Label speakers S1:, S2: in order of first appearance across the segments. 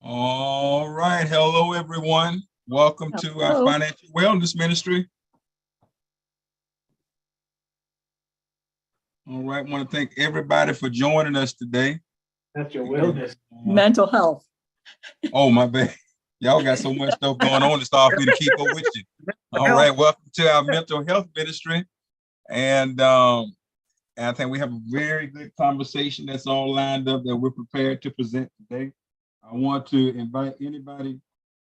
S1: All right. Hello, everyone. Welcome to our financial wellness ministry. All right. I want to thank everybody for joining us today.
S2: That's your wellness.
S3: Mental health.
S1: Oh, my bad. Y'all got so much stuff going on. It's hard for me to keep up with you. All right. Welcome to our mental health ministry. And I think we have a very good conversation that's all lined up that we're prepared to present today. I want to invite anybody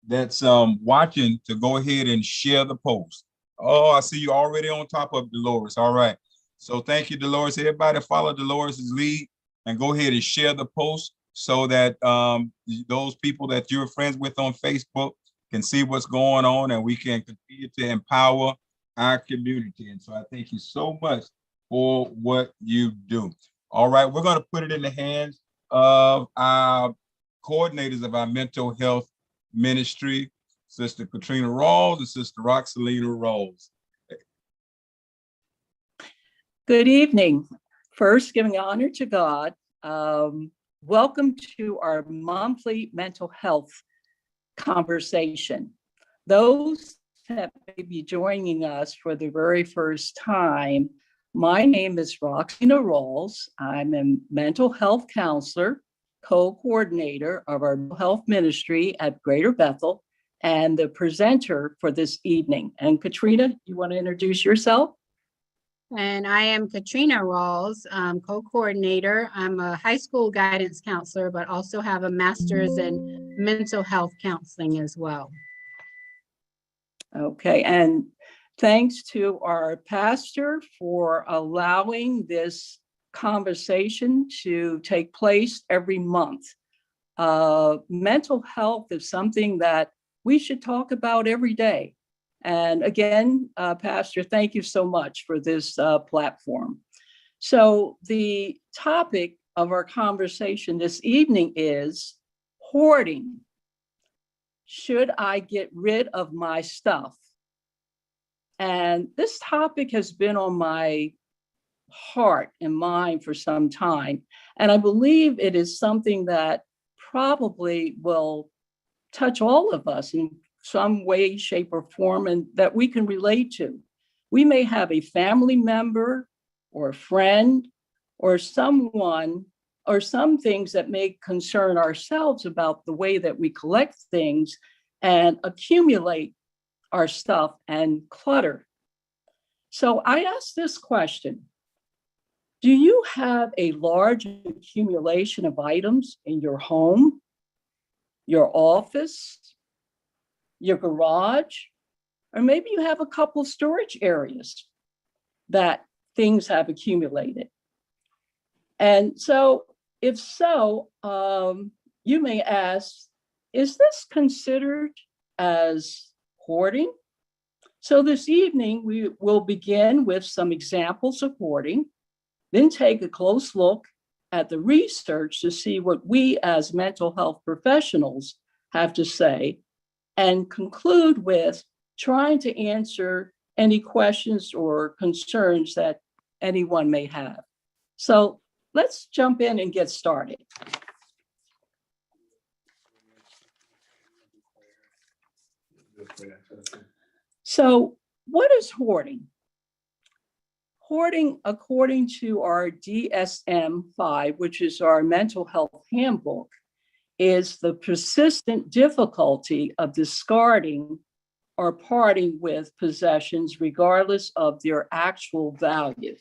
S1: that's watching to go ahead and share the post. Oh, I see you already on top of Dolores. All right. So thank you, Dolores. Everybody follow Dolores's lead and go ahead and share the post so that those people that you're friends with on Facebook can see what's going on and we can continue to empower our community. And so I thank you so much for what you do. All right. We're going to put it in the hands of our coordinators of our mental health ministry, Sister Katrina Rawls and Sister Roxalina Rawls.
S3: Good evening. First, giving honor to God. Welcome to our monthly mental health conversation. Those that may be joining us for the very first time, my name is Roxalina Rawls. I'm a mental health counselor, co-coordinator of our mental health ministry at Greater Bethel, and the presenter for this evening. And Katrina, you want to introduce yourself?
S4: And I am Katrina Rawls, co-coordinator. I'm a high school guidance counselor, but also have a master's in mental health counseling as well.
S3: Okay, and thanks to our pastor for allowing this conversation to take place every month. Mental health is something that we should talk about every day. And again, Pastor, thank you so much for this platform. So the topic of our conversation this evening is hoarding. Should I get rid of my stuff? And this topic has been on my heart and mind for some time. And I believe it is something that probably will touch all of us in some way, shape, or form, and that we can relate to. we may have a family member or a friend or someone or some things that may concern ourselves about the way that we collect things and accumulate our stuff and clutter. So I asked this question: do you have a large accumulation of items in your home, your office, your garage, or maybe you have a couple storage areas that things have accumulated? And so, if so, you may ask, is this considered as hoarding? So this evening, we will begin with some examples of hoarding, then take a close look at the research to see what we as mental health professionals have to say, and conclude with trying to answer any questions or concerns that anyone may have. So let's jump in and get started. So what is hoarding? Hoarding, according to our DSM-5, which is our mental health handbook, is the persistent difficulty of discarding or parting with possessions regardless of their actual value.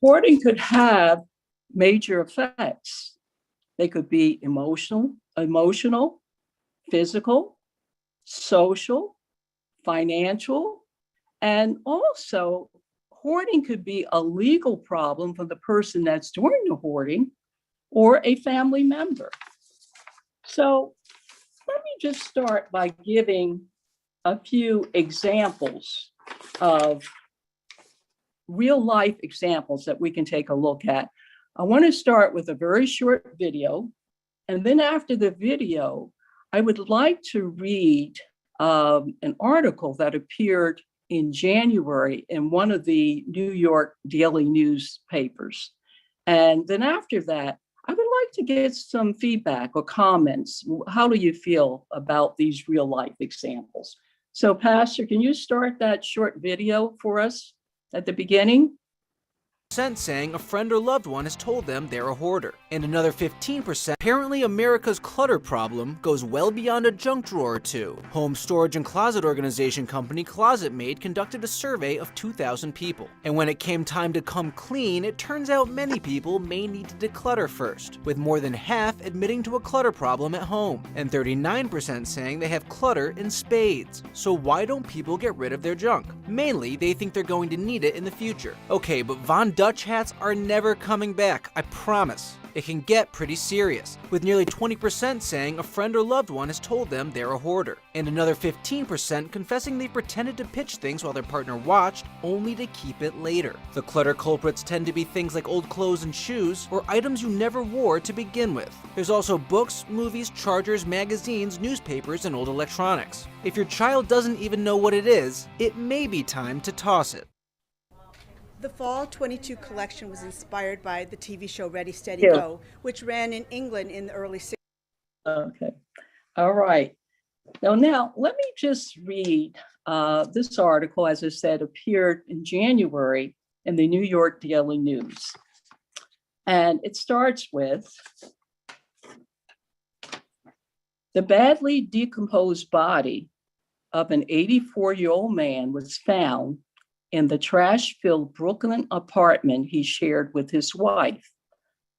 S3: Hoarding could have major effects. They could be emotional, physical, social, financial, and also hoarding could be a legal problem for the person that's doing the hoarding or a family member. So let me just start by giving a few examples of real life examples that we can take a look at. I want to start with a very short video. And then after the video, I would like to read an article that appeared in January in one of the New York daily newspapers. And then after that, I would like to get some feedback or comments. How do you feel about these real life examples? So Pastor, can you start that short video for us at the beginning?
S2: Saying a friend or loved one has told them they're a hoarder, and another 15%. Apparently, America's clutter problem goes well beyond a junk drawer or two. Home storage and closet organization company ClosetMate conducted a survey of 2,000 people, and when it came time to come clean, it turns out many people may need to declutter first, with more than half admitting to a clutter problem at home, and 39% saying they have clutter in spades. So why don't people get rid of their junk? Mainly, they think they're going to need it in the future. Okay, but Von Dutch hats are never coming back, I promise. It can get pretty serious, with nearly 20% saying a friend or loved one has told them they're a hoarder, and another 15% confessing they pretended to pitch things while their partner watched, only to keep it later. The clutter culprits tend to be things like old clothes and shoes, or items you never wore to begin with. There's also books, movies, chargers, magazines, newspapers, and old electronics. If your child doesn't even know what it is, it may be time to toss it.
S5: The Fall 22 collection was inspired by the TV show Ready, Steady,
S3: Yeah.
S5: Go, which ran in England in the early 60s.
S3: Okay, all right. Now let me just read this article, as I said, appeared in January in the New York Daily News. And it starts with, the badly decomposed body of an 84-year-old man was found in the trash-filled Brooklyn apartment he shared with his wife,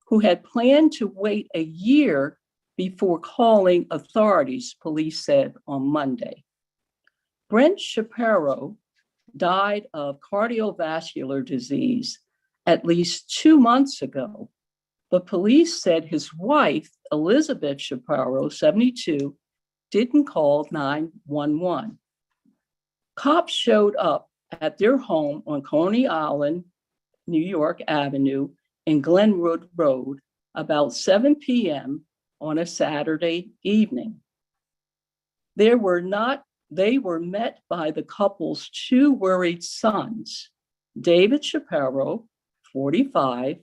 S3: who had planned to wait a year before calling authorities, police said on Monday. Brent Shapiro died of cardiovascular disease at least 2 months ago, but police said his wife, Elizabeth Shapiro, 72, didn't call 911. Cops showed up at their home on Coney Island, New York Avenue, and Glenwood Road about 7 p.m. on a Saturday evening. They were met by the couple's 2 worried sons, David Shapiro, 45,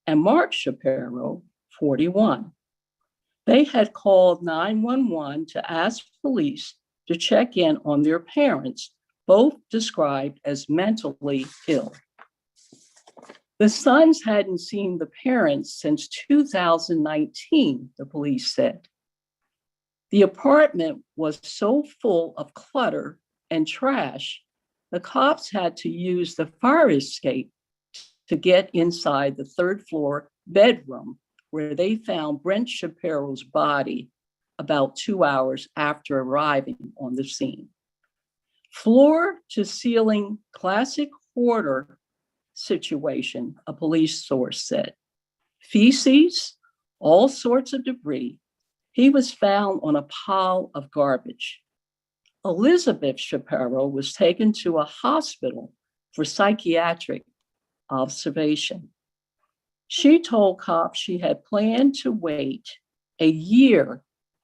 S3: and Mark Shapiro, 41. They had called 911 to ask police to check in on their parents, both described as mentally ill. The sons hadn't seen the parents since 2019, the police said. The apartment was so full of clutter and trash, the cops had to use the fire escape to get inside the third floor bedroom where they found Brent Shapiro's body about 2 hours after arriving on the scene. Floor to ceiling classic hoarder situation, a police source said. Feces, all sorts of debris. He was found on a pile of garbage. Elizabeth Shapiro was taken to a hospital for psychiatric observation. She told cops she had planned to wait a year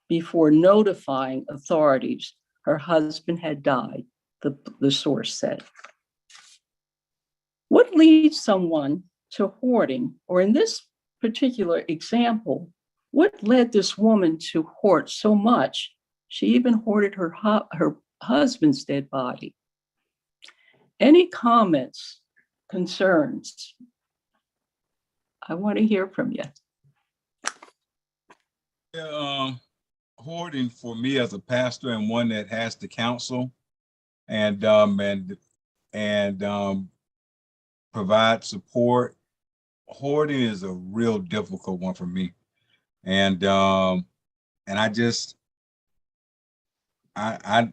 S3: before notifying authorities her husband had died, the source said. What leads someone to hoarding, or in this particular example, what led this woman to hoard so much? She even hoarded her husband's dead body. Any comments, concerns? I want to hear from you.
S1: Hoarding for me as a pastor and one that has to counsel and provide support. Hoarding is a real difficult one for me, and I just I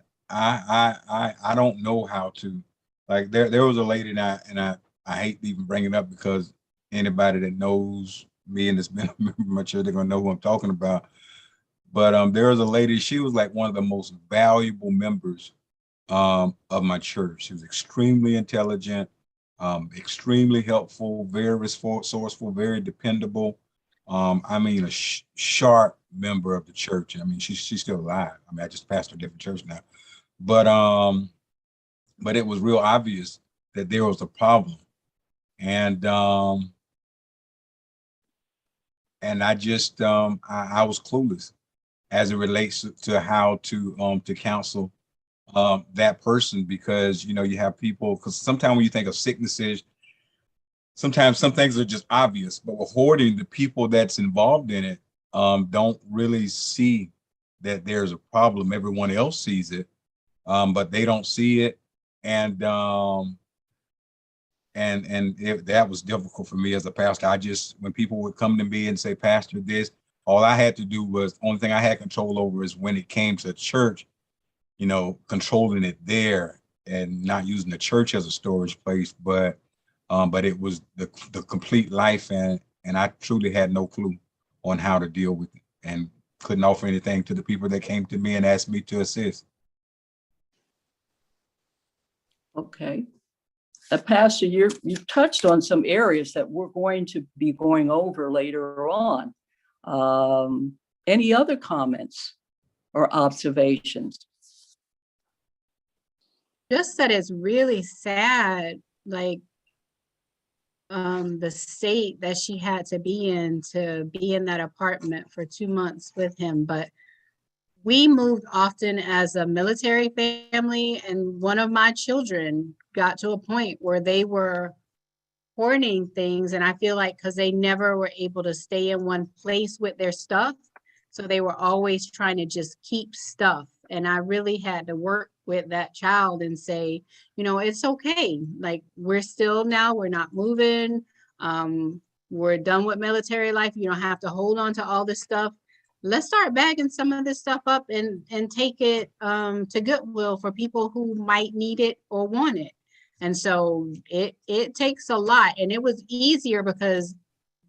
S1: don't know how to, like, there was a lady, and I hate even bringing it up because anybody that knows me and has been a member of my church, they're gonna know who I'm talking about. But there was a lady, she was like one of the most valuable members of my church. She was extremely intelligent, extremely helpful, very resourceful, very dependable. I mean, a sharp member of the church. I mean, she's still alive. I mean, I just pastor a different church now. But it was real obvious that there was a problem. And I just I was clueless as it relates to how to counsel that person, because you have people, because sometimes when you think of sicknesses, sometimes some things are just obvious, but with hoarding, the people that's involved in it don't really see that there's a problem. Everyone else sees it, but they don't see it, and that was difficult for me as a pastor. When people would come to me and say, "Pastor, this," all I had to do was, only thing I had control over is when it came to church, controlling it there and not using the church as a storage place, but it was the complete life, and I truly had no clue on how to deal with it, and couldn't offer anything to the people that came to me and asked me to assist.
S3: Okay. Pastor, you've touched on some areas that we're going to be going over later on. Any other comments or observations?
S4: Just that it's really sad, like the state that she had to be in that apartment for 2 months with him. But we moved often as a military family, and one of my children got to a point where they were hoarding things, and I feel like because they never were able to stay in one place with their stuff, so they were always trying to just keep stuff. And I really had to work with that child and say, it's okay. Like, we're not moving. We're done with military life. You don't have to hold on to all this stuff. Let's start bagging some of this stuff up and take it to Goodwill for people who might need it or want it. And so it takes a lot. And it was easier because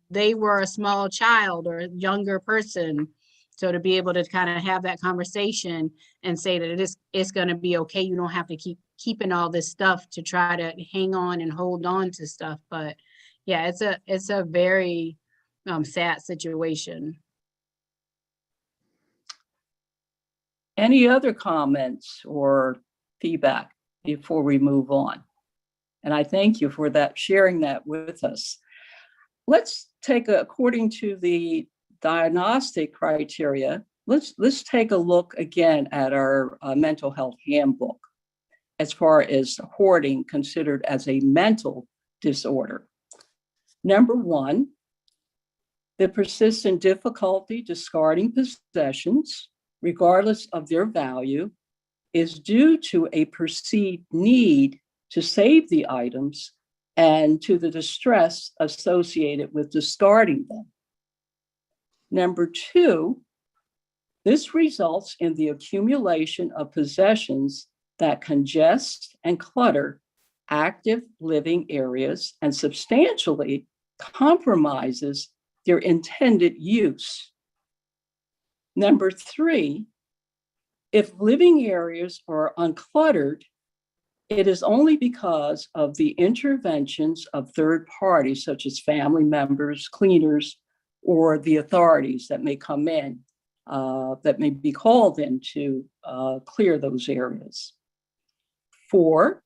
S4: they were a small child or a younger person. So to be able to kind of have that conversation and say that it's going to be okay. You don't have to keep keeping all this stuff to try to hang on and hold on to stuff. But yeah, it's a very sad situation.
S3: Any other comments or feedback before we move on? And I thank you for sharing that with us. Let's take, according to the diagnostic criteria, let's take a look again at our mental health handbook. as far as hoarding considered as a mental disorder. Number one, the persistent difficulty discarding possessions, regardless of their value, is due to a perceived need to save the items and to the distress associated with discarding them. Number two, this results in the accumulation of possessions that congest and clutter active living areas and substantially compromises their intended use. Number three, if living areas are uncluttered, it is only because of the interventions of third parties, such as family members, cleaners, or the authorities that may come in, that may be called in to clear those areas. 4,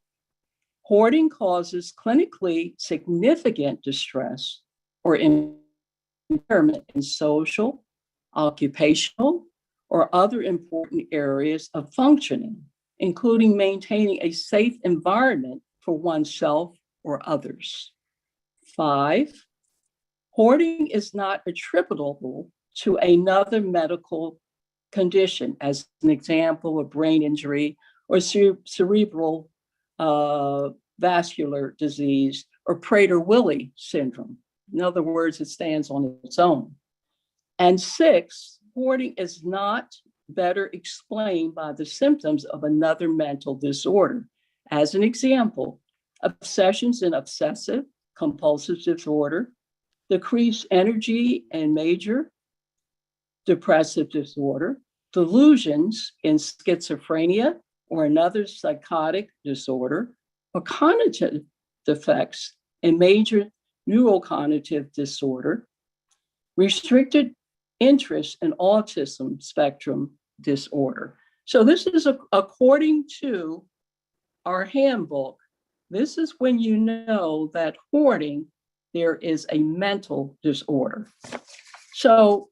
S3: hoarding causes clinically significant distress or impairment in social, occupational, or other important areas of functioning, including maintaining a safe environment for oneself or others. 5, hoarding is not attributable to another medical condition, as an example, a brain injury or cerebral vascular disease or Prader-Willi syndrome. In other words, it stands on its own. And 6, hoarding is not better explained by the symptoms of another mental disorder. As an example, obsessions in obsessive compulsive disorder, decreased energy and major depressive disorder, delusions in schizophrenia or another psychotic disorder, or cognitive defects in major neurocognitive disorder, restricted interest in autism spectrum disorder. So this is according to our handbook. This is when you know that hoarding, there is a mental disorder. So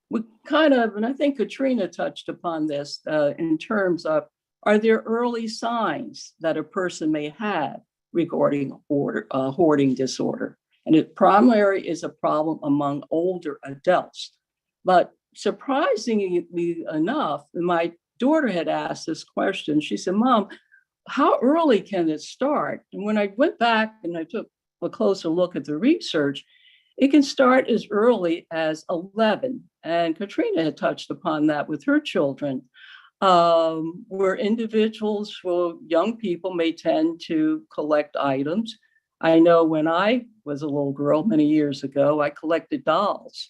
S3: we kind of, and I think Katrina touched upon this in terms of, are there early signs that a person may have regarding hoarding disorder? And it primarily is a problem among older adults. But surprisingly enough, my daughter had asked this question. She said, "Mom, how early can it start?" And when I went back and I took a closer look at the research, it can start as early as 11. And Katrina had touched upon that with her children, where individuals, well, young people may tend to collect items. I know when I was a little girl many years ago, I collected dolls,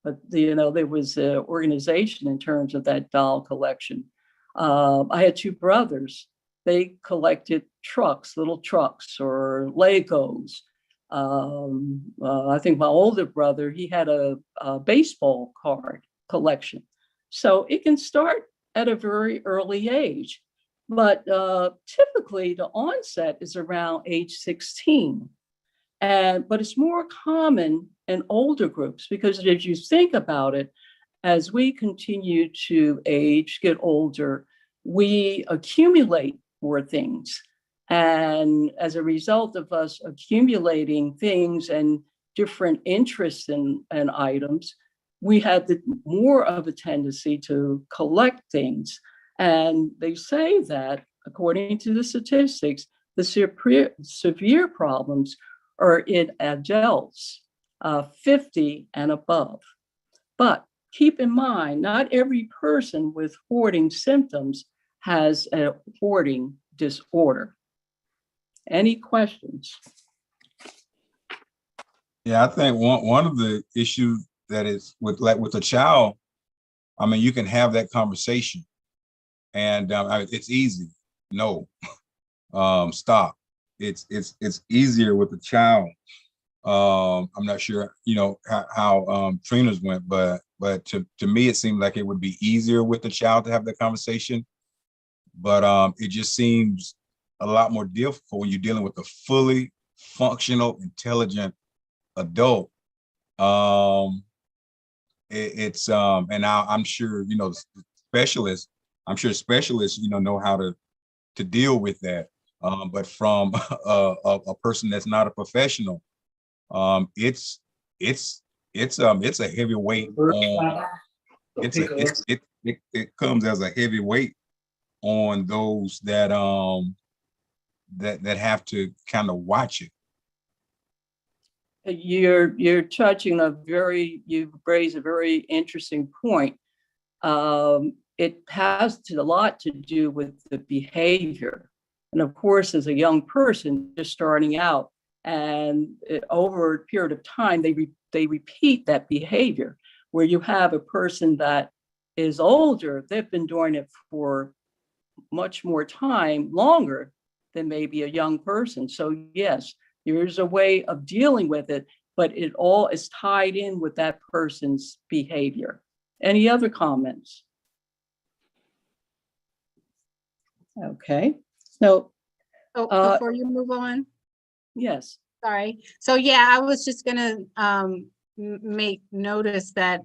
S3: but there was an organization in terms of that doll collection. I had 2 brothers. They collected trucks, little trucks or Legos. I think my older brother, he had a baseball card collection. So it can start at a very early age. But typically the onset is around age 16. But it's more common in older groups because if you think about it, as we continue to age, get older, we accumulate more things. And as a result of us accumulating things and different interests in items, we have more of a tendency to collect things. And they say that, according to the statistics, the severe problems are in adults 50 and above. But keep in mind, not every person with hoarding symptoms has a hoarding disorder. Any questions?
S1: Yeah, I think one of the issues that is with a child, I mean, you can have that conversation. And it's easy. No, stop. It's easier with a child. I'm not sure, how Trina's went, but to me, it seemed like it would be easier with the child to have that conversation. But it just seems a lot more difficult when you're dealing with a fully functional, intelligent adult. And I'm sure, specialists, know how to to deal with that. But from a person that's not a professional, it's a heavy weight on. It comes as a heavy weight on those that that have to kind of watch it.
S3: You're touching you've raised a very interesting point. It has a lot to do with the behavior. And of course, as a young person just starting out, and over a period of time, they repeat that behavior, where you have a person that is older, they've been doing it for much more time, longer than maybe a young person. So yes, there's a way of dealing with it, but it all is tied in with that person's behavior. Any other comments? Okay, so
S4: before you move on,
S3: yes.
S4: sorry. So yeah, I was just gonna make notice that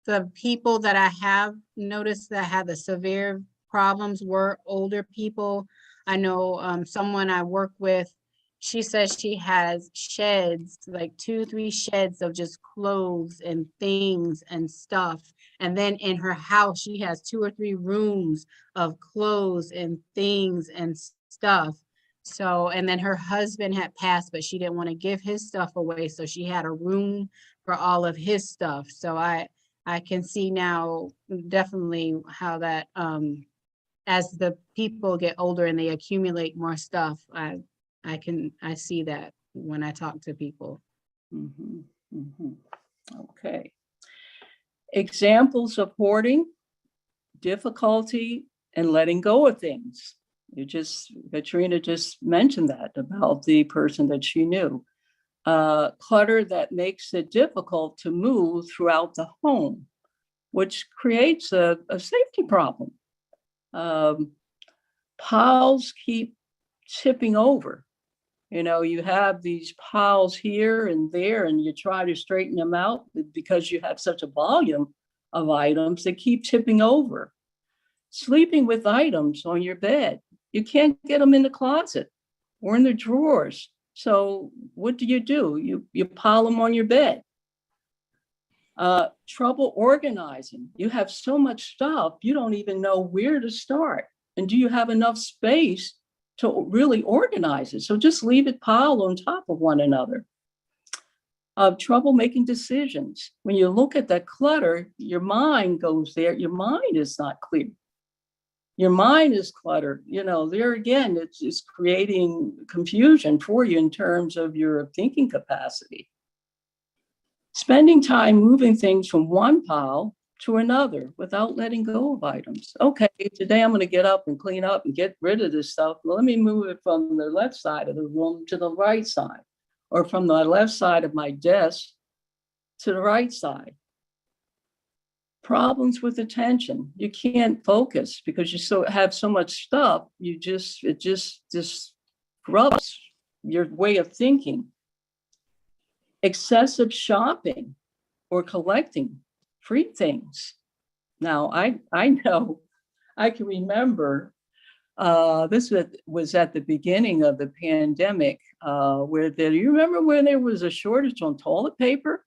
S4: the people that I have noticed that had the severe problems were older people. I know someone I work with, she says she has sheds, like 2-3 sheds of just clothes and things and stuff. And then in her house, she has 2 or 3 rooms of clothes and things and stuff. So, and then her husband had passed, but she didn't want to give his stuff away. So she had a room for all of his stuff. So I can see now definitely how that, as the people get older and they accumulate more stuff, I see that when I talk to people.
S3: Mm-hmm, mm-hmm. Okay. Examples of hoarding: difficulty in letting go of things. Katrina just mentioned that about the person that she knew. Clutter that makes it difficult to move throughout the home, which creates a safety problem. Piles keep tipping over. You know, you have these piles here and there, and you try to straighten them out because you have such a volume of items that keep tipping over. Sleeping with items on your bed. You can't get them in the closet or in the drawers. So what do? You pile them on your bed. Trouble organizing. You have so much stuff, you don't even know where to start. And do you have enough space to really organize it? So just leave it piled on top of one another. Trouble making decisions. When you look at that clutter, your mind goes there. Your mind is not clear. Your mind is cluttered. You know, there again, it's creating confusion for you in terms of your thinking capacity. Spending time moving things from one pile to another without letting go of items. Okay, today I'm going to get up and clean up and get rid of this stuff. Well, let me move it from the left side of the room to the right side, or from the left side of my desk to the right side. Problems with attention. You can't focus because you have so much stuff. It just disrupts your way of thinking. Excessive shopping or collecting free things. Now, I know, I can remember, this was at the beginning of the pandemic, you remember when there was a shortage on toilet paper?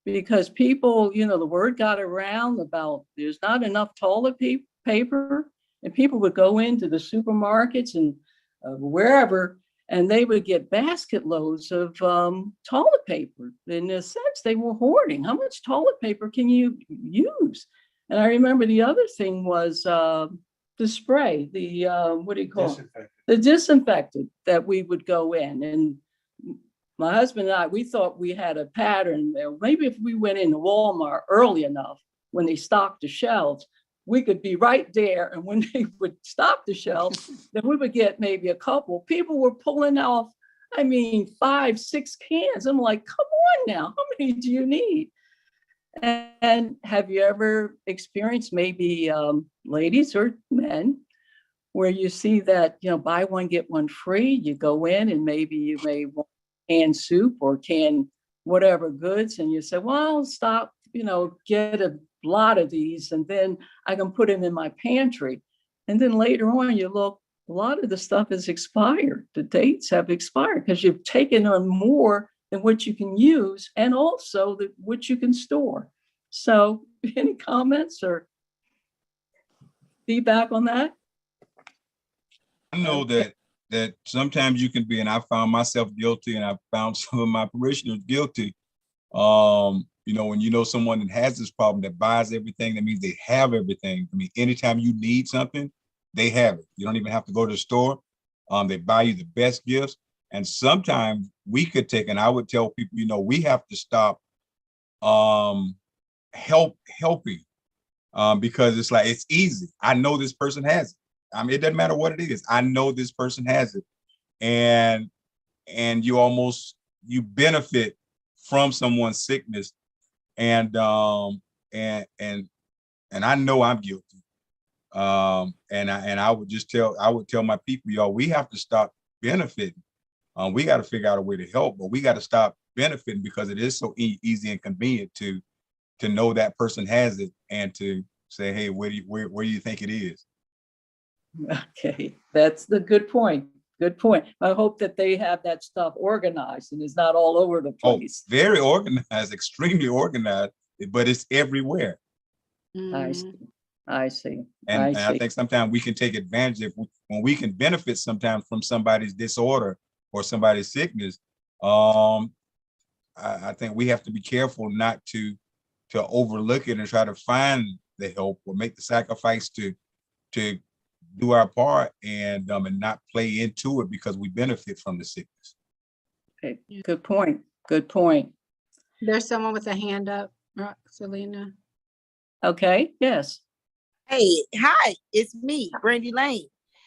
S3: Because people, you know, the word got around about there's not enough toilet paper, and people would go into the supermarkets and wherever, and they would get basket loads of toilet paper. In a sense, they were hoarding. How much toilet paper can you use? And I remember the other thing was the spray, the what do you call it? The disinfectant that we would go in. And my husband and I, we thought we had a pattern there. Maybe if we went into Walmart early enough when they stocked the shelves, we could be right there. And when they would stock the shelves, then we would get maybe a couple. People were pulling off, 5, 6 cans. I'm like, come on now, how many do you need? And have you ever experienced, maybe ladies or men, where you see that, you know, buy one, get one free? You go in and maybe you may want canned soup or canned whatever goods, and you say, well, I'll stop, you know, get a lot of these, and then I can put them in my pantry. And then later on you look, a lot of the stuff is expired. The dates have expired because you've taken on more than what you can use and also what you can store. So any comments or feedback on that?
S1: I know that sometimes you can be, and I found myself guilty, and I found some of my parishioners guilty. You know, when you know someone that has this problem that buys everything, that means they have everything. I mean, anytime you need something, they have it. You don't even have to go to the store. They buy you the best gifts. And sometimes we could take, and I would tell people, you know, we have to stop helping because it's like, it's easy. I know this person has it. I mean, it doesn't matter what it is. I know this person has it. And you benefit from someone's sickness. And I know I'm guilty. And I would tell my people, y'all, we have to stop benefiting. We got to figure out a way to help, but we got to stop benefiting because it is so easy and convenient to know that person has it and to say, hey, where do you think it is?
S3: Okay, that's the good point. Good point. I hope that they have that stuff organized and it's not all over the place.
S1: Oh, very organized, extremely organized, but it's everywhere.
S3: I see. I see.
S1: And I think sometimes we can take advantage when we can benefit sometimes from somebody's disorder or somebody's sickness. I think we have to be careful not to overlook it and try to find the help or make the sacrifice to do our part and not play into it because we benefit from the sickness.
S3: Okay. Good point. Good point.
S4: There's someone with a hand up, Selena.
S3: Okay. Yes.
S6: Hey, hi, it's me, Brandy Lane.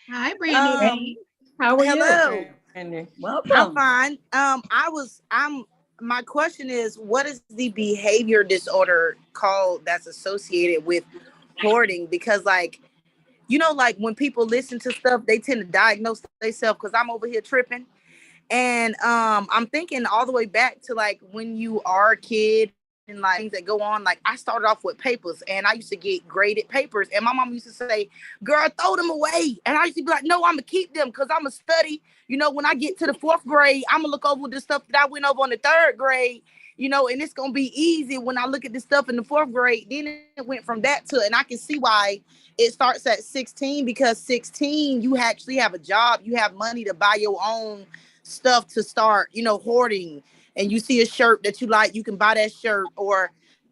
S4: Hi, Brandy.
S3: How are
S6: Hello.
S3: you?
S6: I'm
S3: Welcome.
S6: fine. My question is, what is the behavior disorder called that's associated with hoarding? Because like, you know, like when people listen to stuff, they tend to diagnose themselves because I'm over here tripping. And I'm thinking all the way back to like when you are a kid and like things that go on. Like I started off with papers and I used to get graded papers. And my mom used to say, girl, throw them away. And I used to be like, no, I'm gonna keep them because I'm gonna study. You know, when I get to the 4th grade, I'm gonna look over the stuff that I went over on the 3rd grade, you know, and it's gonna be easy when I look at this stuff in the 4th grade. Then it went from that to, and I can see why it starts at 16, because 16, you actually have a job, you have money to buy your own stuff to start, you know, hoarding. And you see a shirt that you like, you can buy that shirt. Or,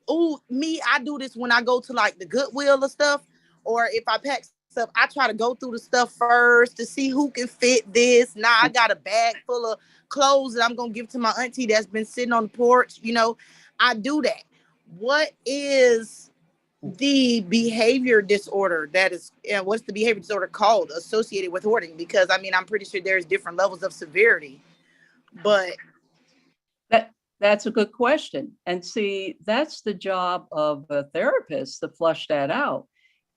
S6: I do this when I go to like the Goodwill or stuff, or if I pack stuff, I try to go through the stuff first to see who can fit this. Now I got a bag full of clothes that I'm gonna give to my auntie that's been sitting on the porch. You know, I do that. What is the behavior disorder what's the behavior disorder called associated with hoarding? Because I mean, I'm pretty sure there's different levels of severity, but
S3: that's a good question. And see, that's the job of a therapist to flush that out.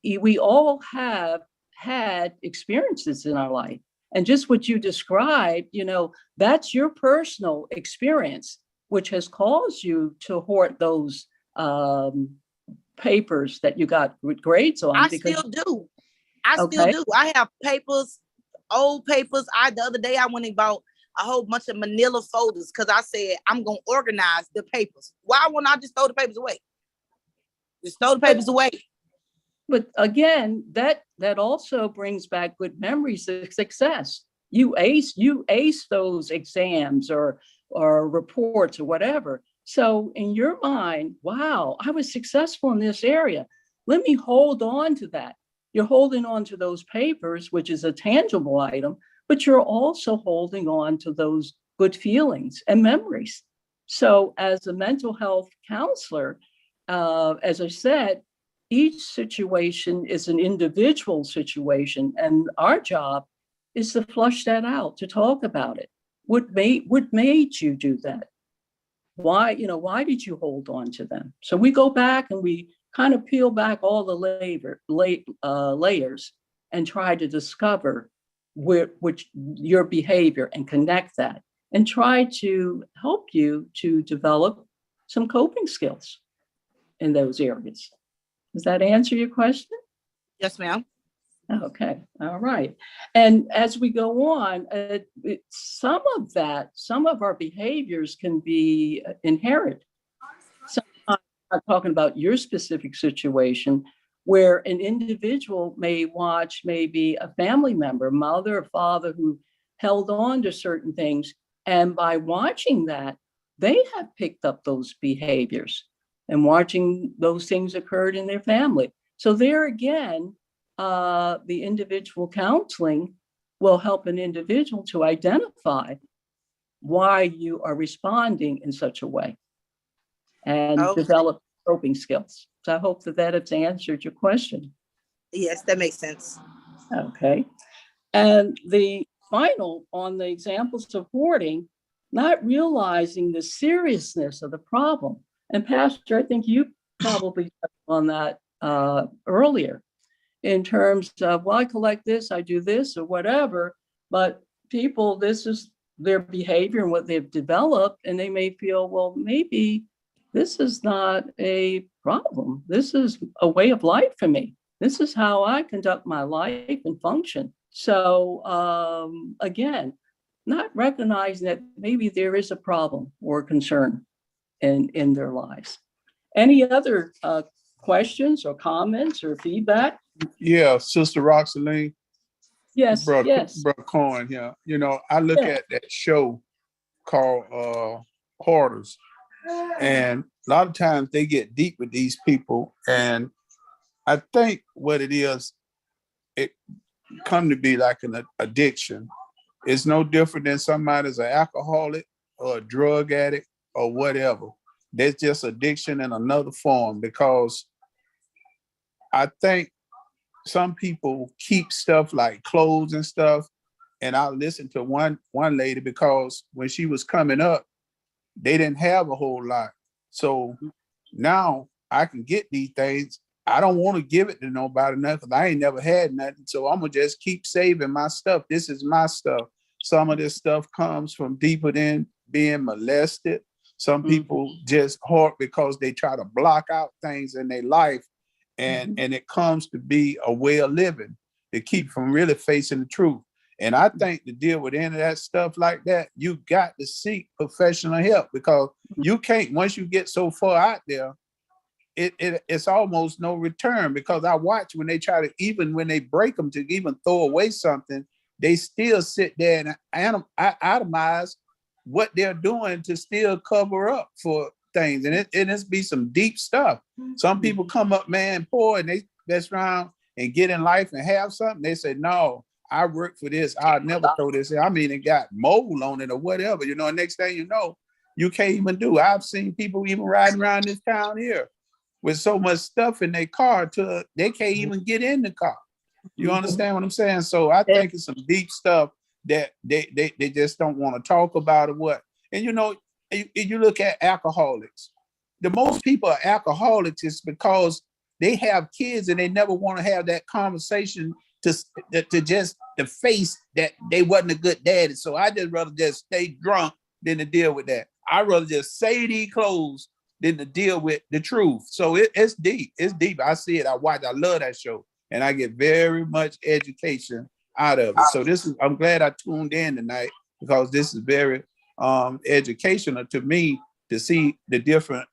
S3: We all have had experiences in our life. And just what you described, you know, that's your personal experience, which has caused you to hoard those papers that you got good grades on.
S6: I still do. I have papers, old papers. The other day I went and bought a whole bunch of manila folders because I said I'm gonna organize the papers. Why won't I just throw the papers away? Just throw the papers away.
S3: But again, that also brings back good memories of success. You ace those exams or reports or whatever. So in your mind, wow, I was successful in this area. Let me hold on to that. You're holding on to those papers, which is a tangible item, but you're also holding on to those good feelings and memories. So as a mental health counselor, as I said, each situation is an individual situation, and our job is to flush that out, to talk about it. What made you do that? Why did you hold on to them? So we go back and we kind of peel back all the layers and try to discover which your behavior and connect that and try to help you to develop some coping skills in those areas. Does that answer your question?
S6: Yes, ma'am.
S3: Okay, all right. And as we go on, some of our behaviors can be inherent. Sometimes I'm not talking about your specific situation, where an individual may watch maybe a family member, mother or father, who held on to certain things. And by watching that, they have picked up those behaviors and watching those things occurred in their family. So there again, the individual counseling will help an individual to identify why you are responding in such a way and
S6: Okay.
S3: develop coping skills. So I hope that that has answered your question.
S6: Yes, that makes sense.
S3: Okay. And the final on the examples of hoarding, not realizing the seriousness of the problem. And Pastor, I think you probably touched on that earlier in terms of, well, I collect this, I do this or whatever, but people, this is their behavior and what they've developed, and they may feel, well, maybe this is not a problem. This is a way of life for me. This is how I conduct my life and function. So again, not recognizing that maybe there is a problem or concern in their lives. Any other questions or comments or feedback?
S7: Yeah, Sister Roxaline,
S3: Yes, yes.
S7: Bro Cohen here. You know, I look
S3: Yeah.
S7: at that show called Hoarders, and a lot of times they get deep with these people, and I think what it is, it come to be like an addiction. It's no different than somebody's an alcoholic or a drug addict or whatever. There's just addiction in another form, because I think some people keep stuff like clothes and stuff. And I listened to one lady, because when she was coming up, they didn't have a whole lot. So now I can get these things. I don't want to give it to nobody, nothing. I ain't never had nothing. So I'm gonna just keep saving my stuff. This is my stuff. Some of this stuff comes from deeper than being molested. Some people just hoard because they try to block out things in their life, and it comes to be a way of living to keep from really facing the truth. And I think to deal with any of that stuff like that, you got to seek professional help, because you can't, once you get so far out there, it's almost no return. Because I watch when they try to, even when they break them to even throw away something, they still sit there and itemize what they're doing to still cover up for things. And it's be some deep stuff. Some people come up, man, poor, and they mess around and get in life and have something. They say, no, I work for this. I'll never throw this in. I mean, it got mold on it or whatever, you know, and next thing you know, you can't even do. I've seen people even riding around this town here with so much stuff in their car to they can't even get in the car. You understand what I'm saying? So I think it's some deep stuff that they just don't want to talk about or what. And you know, you look at alcoholics. The most people are alcoholics is because they have kids and they never want to have that conversation to just to face that they wasn't a good daddy. So I just rather just stay drunk than to deal with that. I'd rather just say these clothes than to deal with the truth. So it's deep. It's deep. I see it. I watch. I love that show, and I get very much education out of it. So I'm glad I tuned in tonight, because this is very educational to me to see the different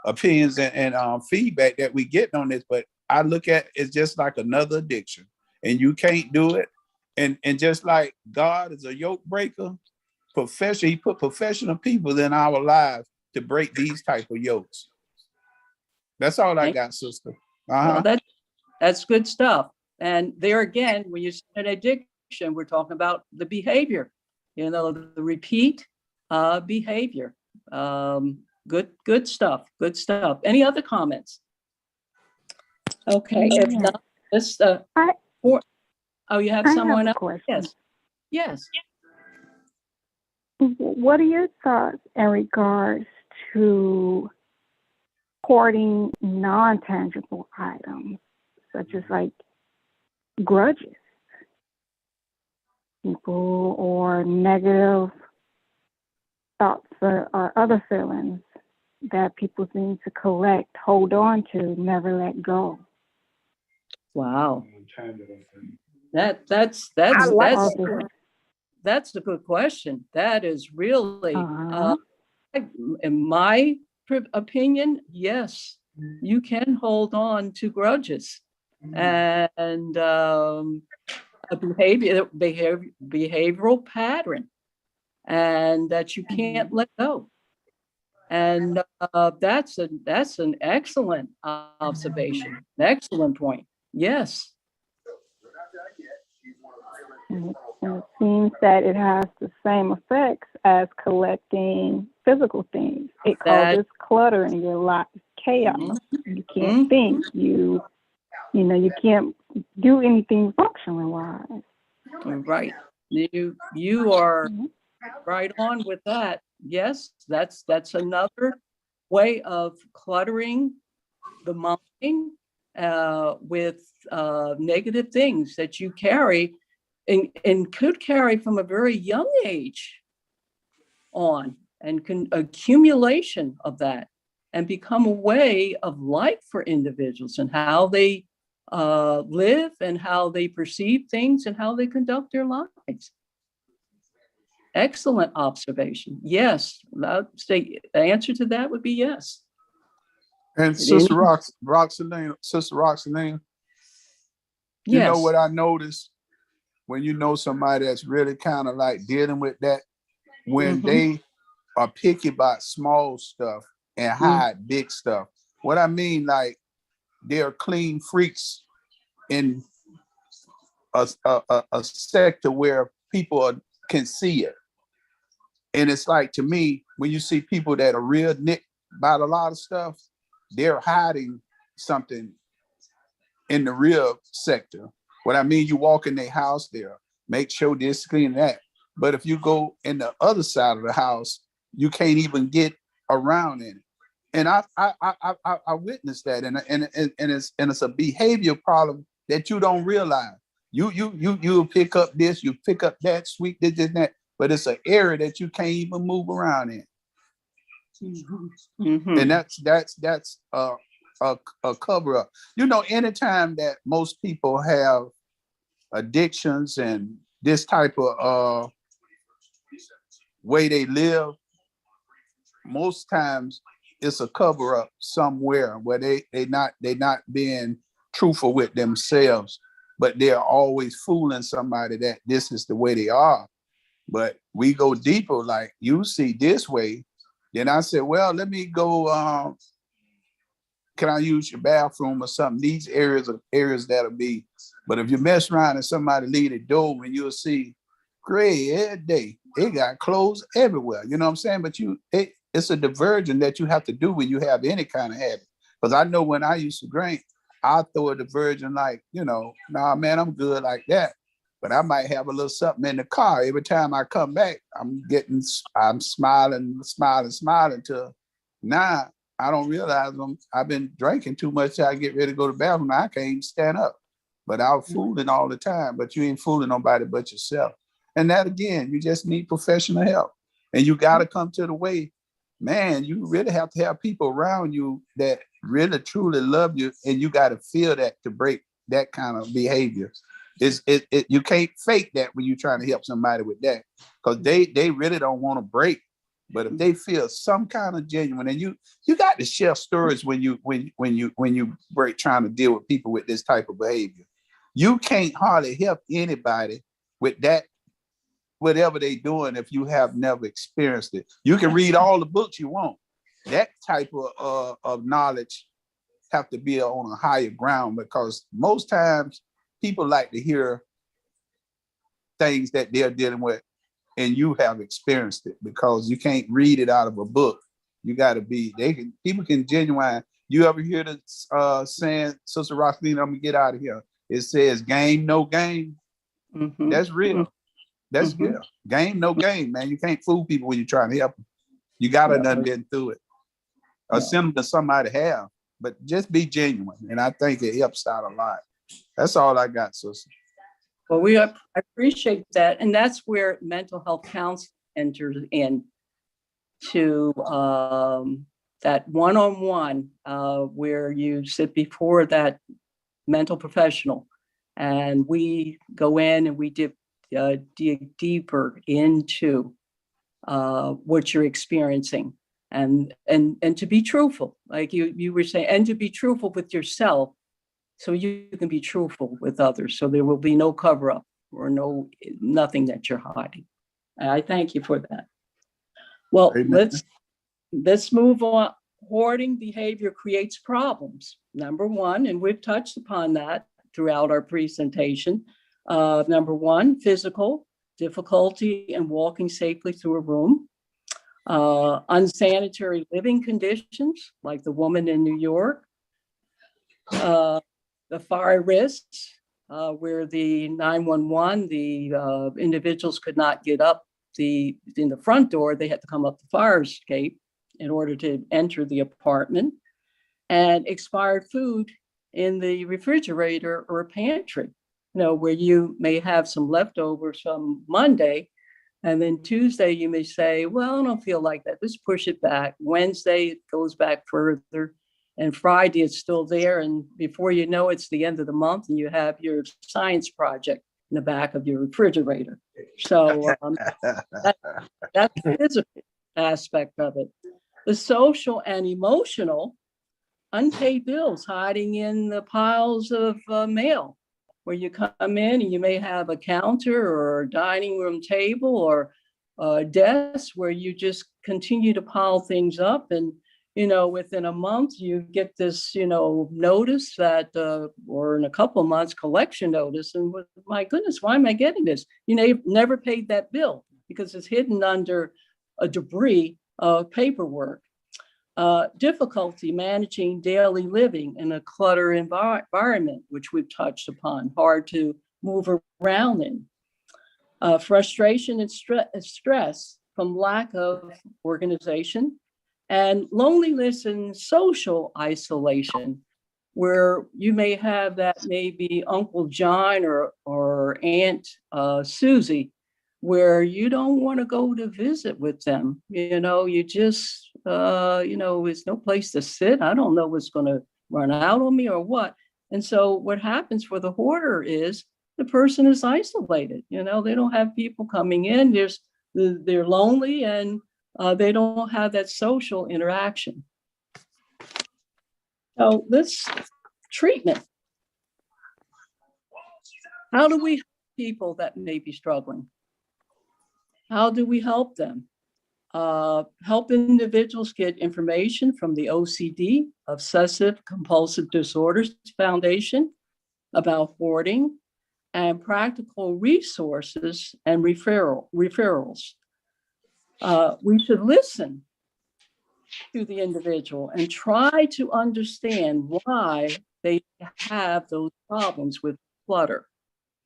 S7: opinions and feedback that we get on this. But I look at it's just like another addiction, and you can't do it. And just like God is a yoke breaker, he put professional people in our lives to break these type of yokes. That's all I got, sister.
S3: Well, that's good stuff. And there again, when you say an addiction, we're talking about the behavior, you know, the repeat behavior. Good stuff. Good stuff. Any other comments? Okay, if not, let's you have someone else?
S8: Question.
S3: Yes.
S8: What are your thoughts in regards to hoarding non-tangible items, such as like grudges, people, or negative thoughts or other feelings that people seem to collect, hold on to, never let go?
S3: Wow.
S6: I like
S3: That's a good question. That is really,
S8: Uh-huh.
S3: in my opinion, yes, you can hold on to grudges and a behavioral pattern, and that you can't let go. And that's an excellent observation, an excellent point. Yes,
S8: And it seems that it has the same effects as collecting physical things. It
S3: that
S8: causes clutter in your life, chaos. You can't think. You can't do anything functionally wise.
S3: right. You are right on with that. Yes, that's another way of cluttering the mind with negative things that you carry and could carry from a very young age on, and accumulation of that and become a way of life for individuals and how they live and how they perceive things and how they conduct their lives. Excellent observation. Yes, I'd say the answer to that would be yes.
S7: And Sister Roxanine, you know
S3: Yes.
S7: what I noticed when you know somebody that's really kind of like dealing with that, when they are picky about small stuff and hide big stuff. What I mean, like they're clean freaks in a sector where can see it. And it's like, to me, when you see people that are real nick about a lot of stuff, they're hiding something in the real sector. What I mean, you walk in their house, there, make sure this, clean that. But if you go in the other side of the house, you can't even get around in it. And I witnessed that, and it's a behavior problem that you don't realize. You pick up this, you pick up that, sweep this and that, but it's an area that you can't even move around in. And that's a cover up. You know, anytime that most people have addictions and this type of way they live, most times it's a cover up somewhere where they not being truthful with themselves, but they're always fooling somebody that this is the way they are. But we go deeper, like you see this way. Then I said, well, let me go, can I use your bathroom or something? These areas are areas that'll be, but if you mess around and somebody leave the door, and you'll see gray every day, it got clothes everywhere. You know what I'm saying? But it's a diversion that you have to do when you have any kind of habit. Because I know when I used to drink, I throw a diversion like, nah, man, I'm good like that. But I might have a little something in the car. Every time I come back, I'm smiling till now I don't realize I've been drinking too much till I get ready to go to the bathroom. I can't even stand up. But I was fooling all the time. But you ain't fooling nobody but yourself. And that, again, you just need professional help. And you got to come to the way, man, you really have to have people around you that really, truly love you. And you got to feel that to break that kind of behavior. You can't fake that when you're trying to help somebody with that, because they really don't want to break. But if they feel some kind of genuine, and you got to share stories when you break, trying to deal with people with this type of behavior. You can't hardly help anybody with that, whatever they're doing, if you have never experienced it. You can read all the books you want. That type of knowledge have to be on a higher ground, because most times people like to hear things that they're dealing with and you have experienced it, because you can't read it out of a book. You got to be, people can genuine. You ever hear the saying, Sister Roxanine, I'm gonna get out of here. It says game, no game. That's real. That's real. Game, no game, man. You can't fool people when you're trying to help them. You got to done been through it. A symptom somebody have, but just be genuine. And I think it helps out a lot. That's all I got, sister.
S3: Well, I appreciate that. And that's where mental health counseling enters in to that one-on-one where you sit before that mental professional, and we go in and we dig deeper into what you're experiencing, and to be truthful, like you were saying, and to be truthful with yourself, so you can be truthful with others. So there will be no cover up or nothing that you're hiding. I thank you for that. Well,
S7: Amen.
S3: let's move on. Hoarding behavior creates problems. Number one, and we've touched upon that throughout our presentation. Number one, physical difficulty in walking safely through a room. Unsanitary living conditions, like the woman in New York. The fire risks, where the 911, the individuals could not get up in the front door. They had to come up the fire escape in order to enter the apartment. And expired food in the refrigerator or pantry, where you may have some leftovers from Monday, and then Tuesday you may say, well, I don't feel like that. Let's push it back. Wednesday it goes back further, and Friday it's still there. And before you know, it's the end of the month and you have your science project in the back of your refrigerator. So that's the physical aspect of it. The social and emotional, unpaid bills hiding in the piles of mail, where you come in and you may have a counter or a dining room table or a desk where you just continue to pile things up. And, within a month, you get this, notice that, or in a couple of months, collection notice. And my goodness, why am I getting this? You never paid that bill because it's hidden under a debris of paperwork. Difficulty managing daily living in a cluttered environment, which we've touched upon, hard to move around in. Frustration and stress from lack of organization, and loneliness and social isolation, where you may have that maybe Uncle John or Aunt Susie, where you don't want to go to visit with them. You just, there's no place to sit. I don't know what's going to run out on me or what. And so what happens for the hoarder is the person is isolated. They don't have people coming in. They're lonely, and they don't have that social interaction. So this treatment, how do we help people that may be struggling? How do we help them? Help individuals get information from the OCD, Obsessive Compulsive Disorders Foundation, about hoarding, and practical resources and referrals. We should listen to the individual and try to understand why they have those problems with clutter.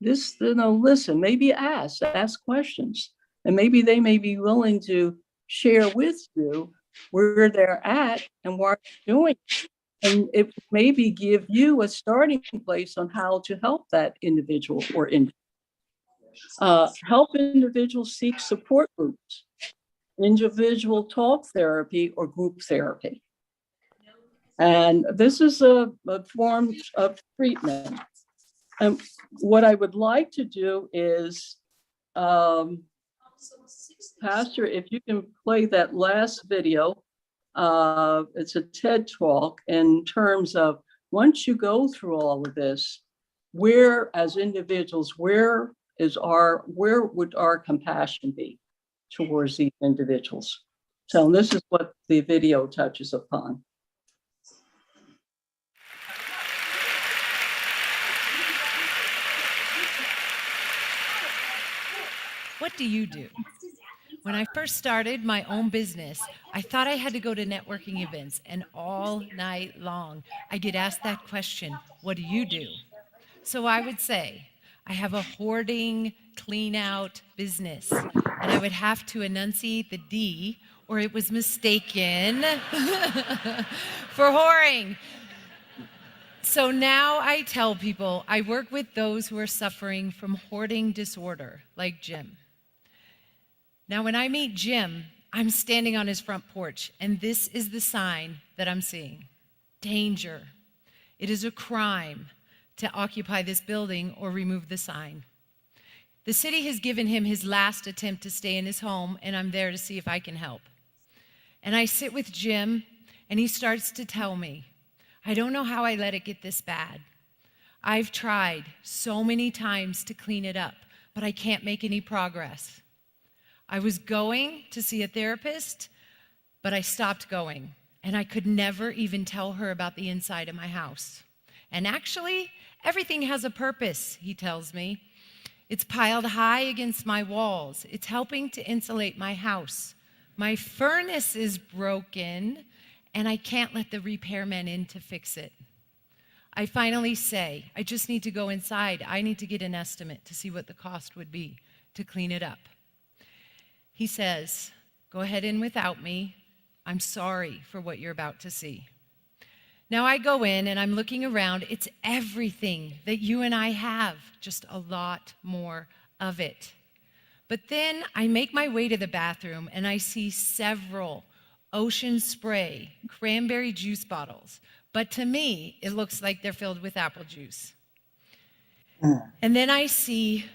S3: Listen, maybe ask questions. And maybe they may be willing to share with you where they're at and what they're doing. And it maybe give you a starting place on how to help that individual or help individuals seek support groups, individual talk therapy or group therapy. And this is a form of treatment. And what I would like to do is, Pastor, if you can play that last video, it's a TED Talk in terms of once you go through all of this, where as individuals, where would our compassion be towards these individuals? So this is what the video touches upon.
S9: What do you do? When I first started my own business, I thought I had to go to networking events, and all night long, I get asked that question, what do you do? So I would say, I have a hoarding, clean out business, and I would have to enunciate the D, or it was mistaken for whoring. So now I tell people I work with those who are suffering from hoarding disorder, like Jim. Now, when I meet Jim, I'm standing on his front porch, and this is the sign that I'm seeing. Danger. It is a crime to occupy this building or remove the sign. The city has given him his last attempt to stay in his home, and I'm there to see if I can help. And I sit with Jim, and he starts to tell me, I don't know how I let it get this bad. I've tried so many times to clean it up, but I can't make any progress. I was going to see a therapist, but I stopped going, and I could never even tell her about the inside of my house. And actually, everything has a purpose, he tells me. It's piled high against my walls. It's helping to insulate my house. My furnace is broken, and I can't let the repairman in to fix it. I finally say, I just need to go inside. I need to get an estimate to see what the cost would be to clean it up. He says, go ahead in without me. I'm sorry for what you're about to see. Now I go in and I'm looking around. It's everything that you and I have, just a lot more of it. But then I make my way to the bathroom and I see several Ocean Spray cranberry juice bottles. But to me, it looks like they're filled with apple juice. And then I see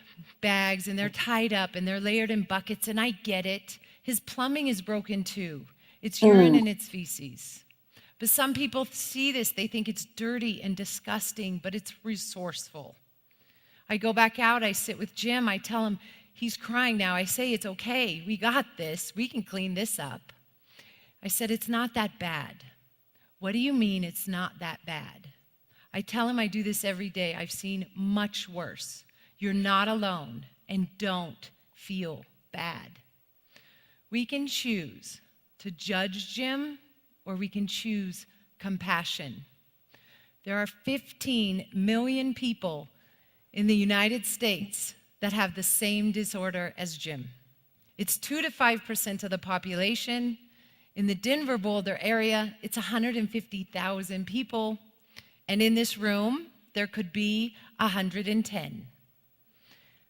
S9: bags and they're tied up and they're layered in buckets, and I get it. His plumbing is broken too. It's urine and it's feces. But some people see this, they think it's dirty and disgusting, but it's resourceful. I go back out, I sit with Jim, I tell him, he's crying now. I say, it's okay, we got this, we can clean this up. I said, it's not that bad. What do you mean it's not that bad? I tell him I do this every day. I've seen much worse. You're not alone, and don't feel bad. We can choose to judge Jim, or we can choose compassion. There are 15 million people in the United States that have the same disorder as Jim. It's 2 to 5% of the population. In the Denver Boulder area, it's 150,000 people. And in this room, there could be 110.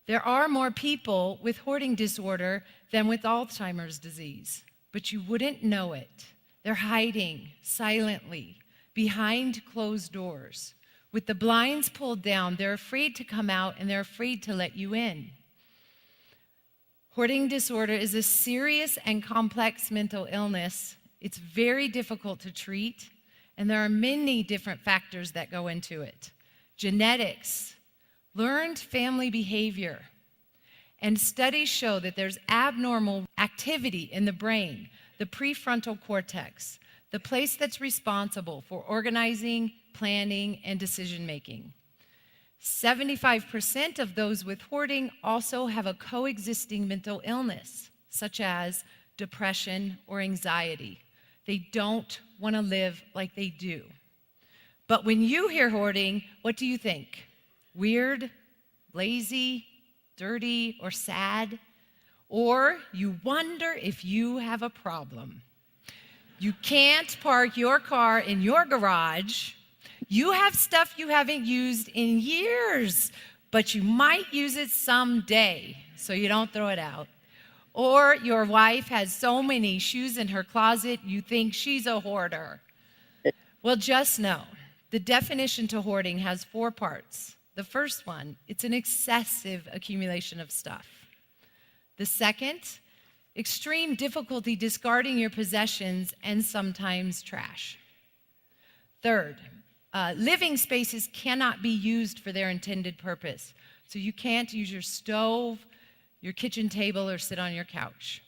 S9: There are more people with hoarding disorder than with Alzheimer's disease, but you wouldn't know it. They're hiding silently behind closed doors. With the blinds pulled down, they're afraid to come out and they're afraid to let you in. Hoarding disorder is a serious and complex mental illness. It's very difficult to treat, and there are many different factors that go into it. Genetics, learned family behavior, and studies show that there's abnormal activity in the brain, the prefrontal cortex, the place that's responsible for organizing, planning, and decision-making. 75% of those with hoarding also have a coexisting mental illness, such as depression or anxiety. They don't want to live like they do. But when you hear hoarding, what do you think? Weird, lazy, dirty, or sad? Or you wonder if you have a problem. You can't park your car in your garage. You have stuff you haven't used in years, but you might use it someday, so you don't throw it out. Or your wife has so many shoes in her closet, you think she's a hoarder. Well, just know, the definition to hoarding has 4 parts. The first one, it's an excessive accumulation of stuff. The second, extreme difficulty discarding your possessions and sometimes trash. Third, living spaces cannot be used for their intended purpose. So you can't use your stove, your kitchen table, or sit on your couch.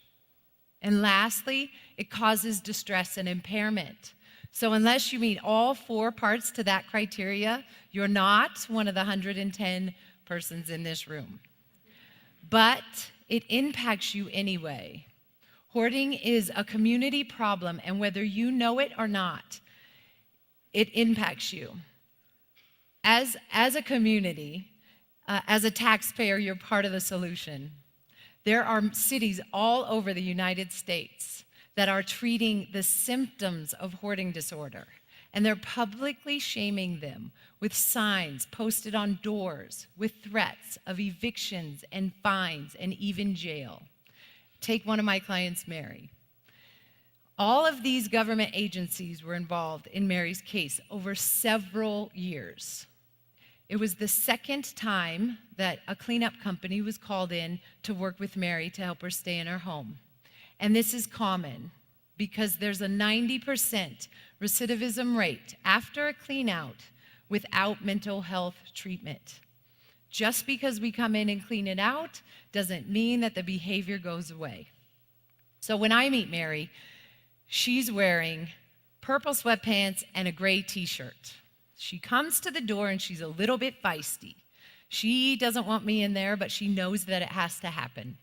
S9: And lastly, it causes distress and impairment. So unless you meet all 4 parts to that criteria, you're not one of the 110 persons in this room. But it impacts you anyway. Hoarding is a community problem, and whether you know it or not, it impacts you. As a community, as a taxpayer, you're part of the solution. There are cities all over the United States that are treating the symptoms of hoarding disorder, and they're publicly shaming them with signs posted on doors with threats of evictions and fines and even jail. Take one of my clients, Mary. All of these government agencies were involved in Mary's case over several years. It was the second time that a cleanup company was called in to work with Mary to help her stay in her home. And this is common because there's a 90% recidivism rate after a clean out without mental health treatment. Just because we come in and clean it out doesn't mean that the behavior goes away. So when I meet Mary, she's wearing purple sweatpants and a gray t-shirt. She comes to the door and she's a little bit feisty. She doesn't want me in there, but she knows that it has to happen.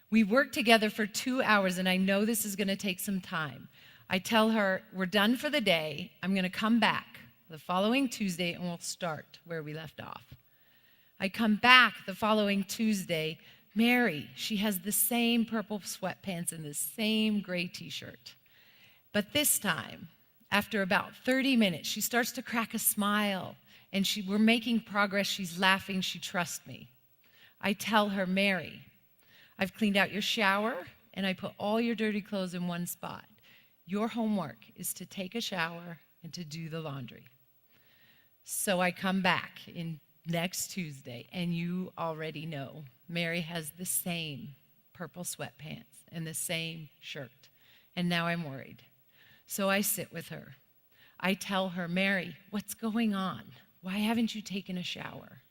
S9: We worked together for 2 hours, and I know this is going to take some time. I tell her, we're done for the day. I'm going to come back the following Tuesday, and we'll start where we left off. I come back the following Tuesday. Mary, she has the same purple sweatpants and the same gray t-shirt. But this time, after about 30 minutes, she starts to crack a smile, and we're making progress. She's laughing. She trusts me. I tell her, Mary, I've cleaned out your shower, and I put all your dirty clothes in one spot. Your homework is to take a shower and to do the laundry. So I come back next Tuesday, and you already know Mary has the same purple sweatpants and the same shirt, and now I'm worried. So I sit with her. I tell her, Mary, what's going on? Why haven't you taken a shower?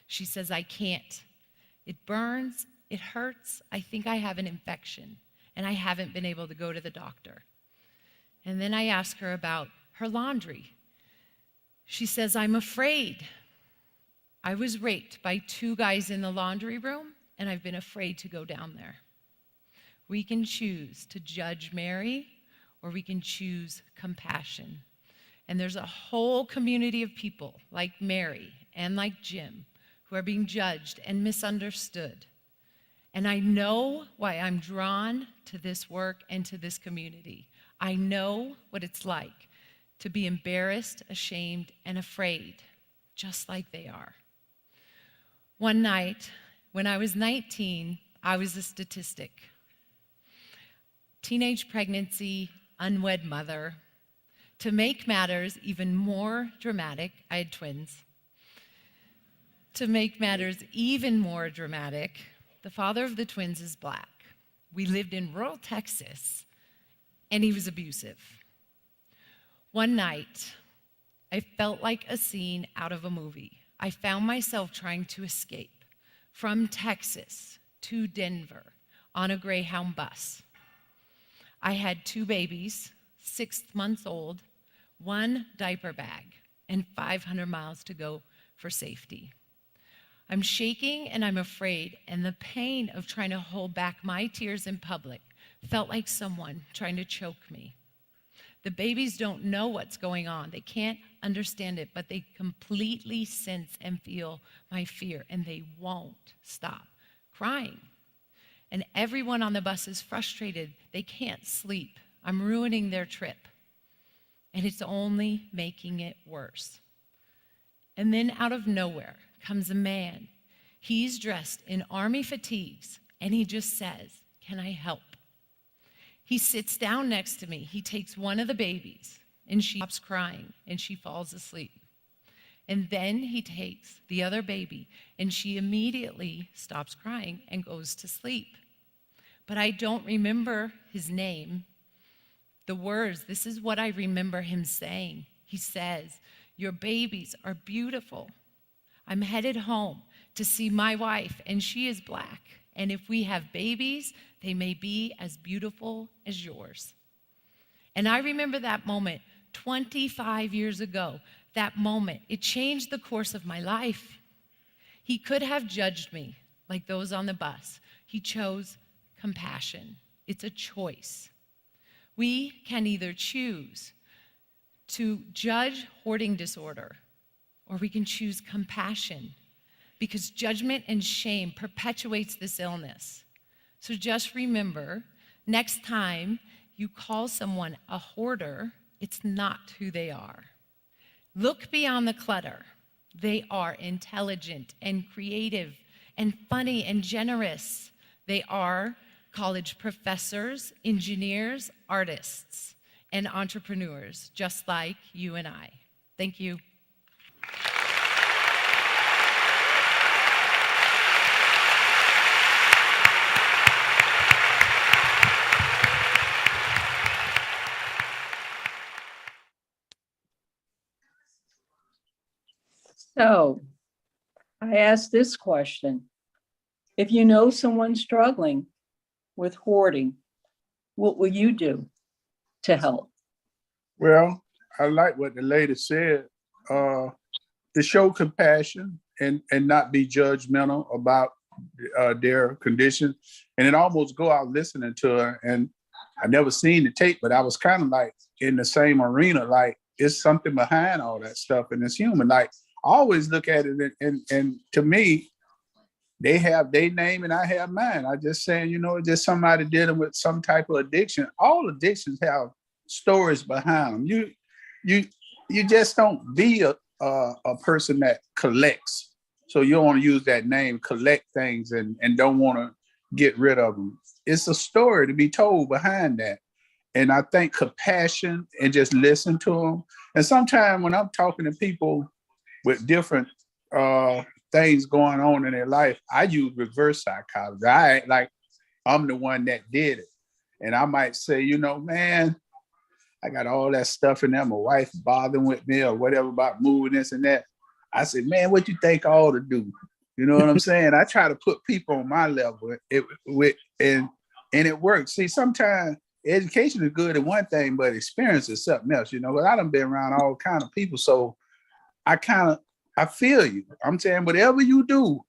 S9: She says, I can't. It burns, it hurts. I think I have an infection, and I haven't been able to go to the doctor. And then I ask her about her laundry. She says, I'm afraid. I was raped by 2 guys in the laundry room, and I've been afraid to go down there. We can choose to judge Mary, or we can choose compassion. And there's a whole community of people like Mary and like Jim who are being judged and misunderstood. And I know why I'm drawn to this work and to this community. I know what it's like to be embarrassed, ashamed, and afraid, just like they are. One night, when I was 19, I was a statistic. Teenage pregnancy, unwed mother. To make matters even more dramatic, I had twins. To make matters even more dramatic, the father of the twins is Black. We lived in rural Texas, and he was abusive. One night, I felt like a scene out of a movie. I found myself trying to escape from Texas to Denver on a Greyhound bus. I had 2 babies, 6 months old, 1 diaper bag, and 500 miles to go for safety. I'm shaking and I'm afraid, and the pain of trying to hold back my tears in public felt like someone trying to choke me. The babies don't know what's going on. They can't understand it, but they completely sense and feel my fear, and they won't stop crying. And everyone on the bus is frustrated. They can't sleep. I'm ruining their trip. And it's only making it worse. And then out of nowhere comes a man. He's dressed in army fatigues, and he just says, "Can I help?" He sits down next to me. He takes one of the babies, and she stops crying, and she falls asleep. And then he takes the other baby, and she immediately stops crying and goes to sleep. But I don't remember his name. The words, this is what I remember him saying. He says, "Your babies are beautiful. I'm headed home to see my wife, and she is Black. And if we have babies, they may be as beautiful as yours." And I remember that moment 25 years ago. That moment, it changed the course of my life. He could have judged me like those on the bus. He chose compassion. It's a choice. We can either choose to judge hoarding disorder, or we can choose compassion, because judgment and shame perpetuates this illness. So just remember, next time you call someone a hoarder, it's not who they are. Look beyond the clutter. They are intelligent and creative and funny and generous. They are college professors, engineers, artists, and entrepreneurs, just like you and I. Thank you.
S3: So I asked this question. If you know someone struggling with hoarding, what will you do to help?
S7: Well, I like what the lady said. To show compassion and not be judgmental about their condition, and then almost go out listening to her. And I never seen the tape, but I was kind of like in the same arena. Like it's something behind all that stuff, and it's human. Like I always look at it, and to me, they have their name and I have mine. I just saying, just somebody dealing with some type of addiction. All addictions have stories behind them. You just don't be a person that collects. So you don't want to use that name, collect things and don't want to get rid of them. It's a story to be told behind that. And I think compassion and just listen to them. And sometimes when I'm talking to people with different things going on in their life, I use reverse psychology. I act like I'm the one that did it. And I might say, man, I got all that stuff in there. My wife bothering with me or whatever about moving this and that. I said, man, what you think I ought to do? You know what I'm saying? I try to put people on my level and it works. See, sometimes education is good at one thing, but experience is something else, because I done been around all kind of people. So I feel you. I'm saying whatever you do,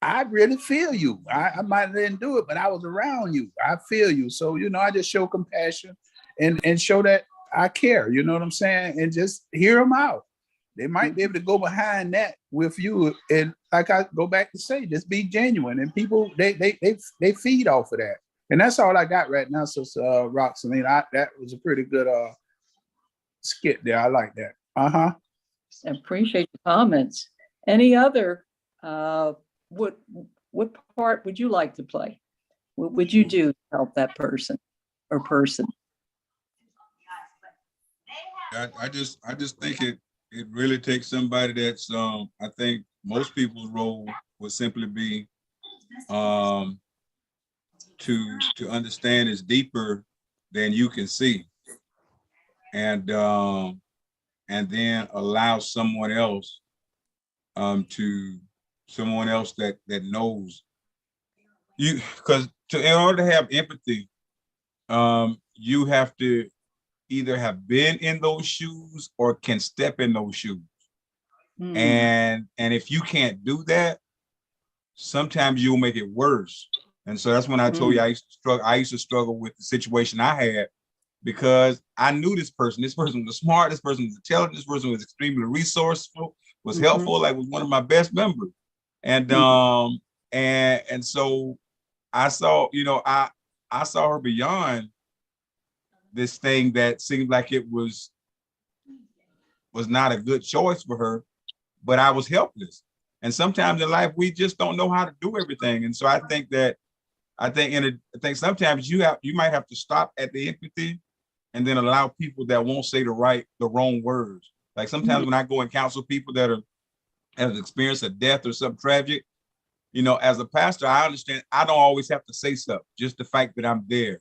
S7: I really feel you. I might didn't do it, but I was around you. I feel you. So, I just show compassion and show that I care, you know what I'm saying? And just hear them out. They might be able to go behind that with you. And like I go back to say, just be genuine. And people, they feed off of that. And that's all I got right now. So Roxanine, that was a pretty good skit there. I like that. Uh-huh.
S3: I appreciate the comments. Any other, what part would you like to play? What would you do to help that person or person?
S1: I just think it really takes somebody that's I think most people's role would simply be to understand is deeper than you can see, and then allow someone else that knows you, because in order to have empathy, you have to either have been in those shoes or can step in those shoes. And if you can't do that, sometimes you'll make it worse. And so that's when I told you I used to struggle with the situation I had, because I knew this person. This person was smart. This person was intelligent. This person was extremely resourceful, was helpful, like was one of my best members. And and so I saw, I saw her beyond this thing that seemed like it was not a good choice for her, but I was helpless. And sometimes in life, we just don't know how to do everything. And so I think sometimes you might have to stop at the empathy and then allow people that won't say the wrong words. Like sometimes when I go and counsel people that have experienced a death or something tragic, as a pastor, I understand I don't always have to say stuff. Just the fact that I'm there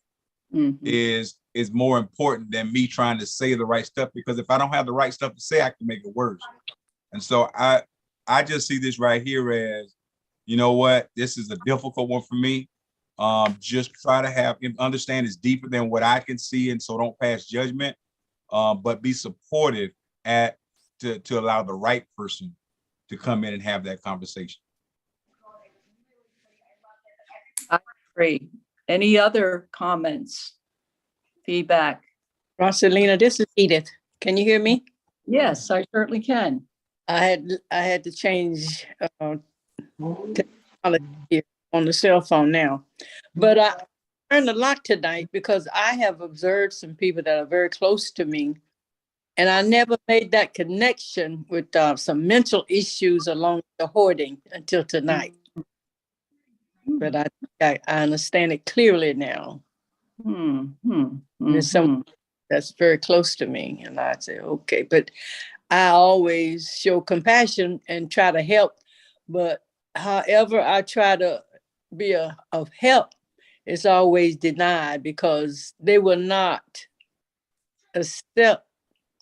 S1: is more important than me trying to say the right stuff, because if I don't have the right stuff to say, I can make it worse. And so I just see this right here as, you know what, this is a difficult one for me. Just try to understand it's deeper than what I can see, and so don't pass judgment, but be supportive to allow the right person to come in and have that conversation.
S3: I agree. Any other comments? Feedback?
S10: Rosalina, this is Edith. Can you hear me?
S3: Yes, I certainly can.
S10: I had to change technology here on the cell phone now, but I learned a lot tonight because I have observed some people that are very close to me, and I never made that connection with some mental issues along the hoarding until tonight. But I understand it clearly now. There's someone that's very close to me, and I say, okay, but I always show compassion and try to help. But however I try to be of help, it's always denied because they will not accept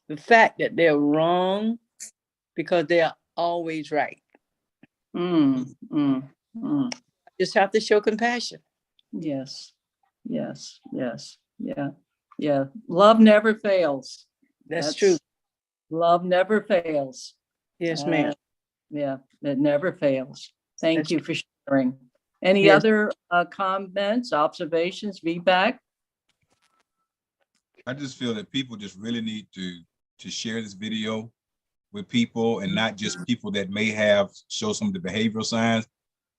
S10: the fact that they're wrong, because they are always right.
S3: Mm, mm, mm.
S10: Just have to show compassion.
S3: Yes, yes, yes, yeah, yeah. Love never fails.
S10: That's true.
S3: Love never fails.
S10: Yes, ma'am.
S3: Yeah, it never fails. Thank
S10: That's
S3: you for sharing. Any
S10: Yes.
S3: other comments, observations, feedback?
S1: I just feel that people just really need to share this video with people, and not just people that may have show some of the behavioral signs,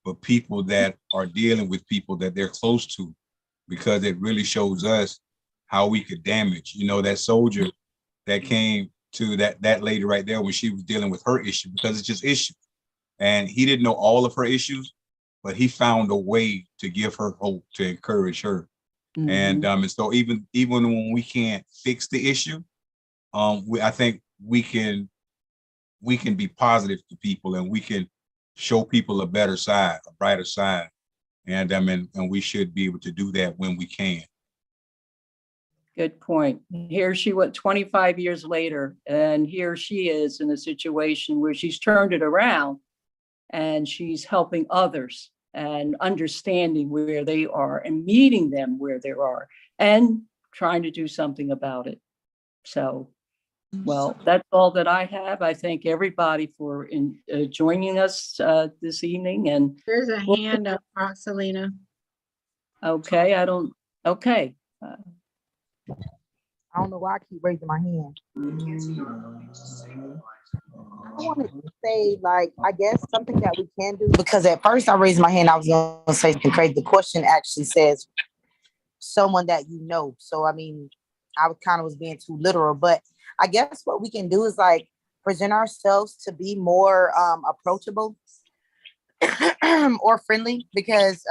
S1: but people that are dealing with people that they're close to, because it really shows us how we could damage. You know, that soldier that came to that lady right there when she was dealing with her issue, because it's just issues. And he didn't know all of her issues, but he found a way to give her hope, to encourage her. And so even when we can't fix the issue, I think we can be positive to people, and we can show people a better side, a brighter side. And we should be able to do that when we can.
S3: Good point. Here she went 25 years later, and here she is in a situation where she's turned it around and she's helping others and understanding where they are and meeting them where they are and trying to do something about it. So, well, that's all that I have. I thank everybody for joining us this evening. And
S4: There's a hand up, Roxalina.
S3: okay, okay.
S6: I don't know why I keep raising my hand. I wanted to say, like, I guess something that we can do, because at first I raised my hand, I was going to say something crazy. The question actually says someone that you know. So, I mean, I kind of was being too literal, but I guess what we can do is like present ourselves to be more approachable or friendly, because